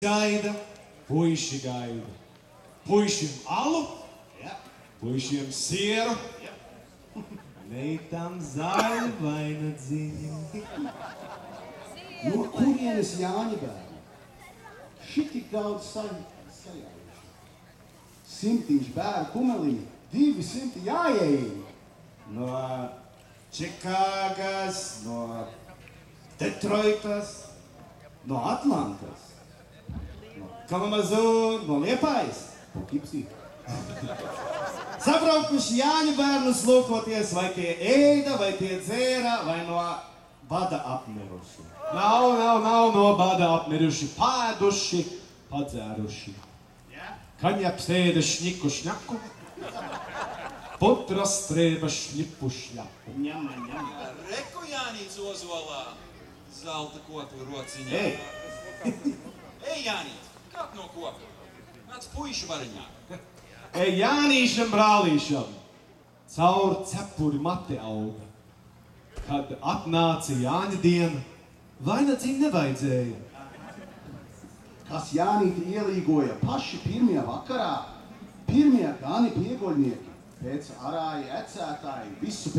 Gaida, puiši gaida. Puišiem alu, puišiem sieru, meitām zaļu vainagdziņu. No kurienes Jāņa bērni? Šitik daudz sajauši. Simtiņš bērnu kumeliņi, 200 jājējiņi. No Čikāgas, no Detroitas, no Atlantas, no Kalamazū, no Liepājas. Kipsī. Sabraukuši Jāņu bērnus lūkoties, vai tie ēda, vai tie dzēra, vai no bada apmiruši. Nav no bada apmiruši, pāduši, padzēruši. Kaņaps ēda šņiku šņaku, putras strēba šņipu šļapu. Reku Jānīts Ozolā, zelta kokla rociņā. Ej, Jānīt, kāp no kokla. Nāc puišu variņā. Ej, Jānīšam brālīšam, caur cepuri mati auga. Kad atnāca Jāņa diena, vainagdziņu nevajadzēja. Kas Jānīti ielīgoja paši pirmie vakarā, pirmie gani piegoļnieki, pēc arāji ecētāji, visu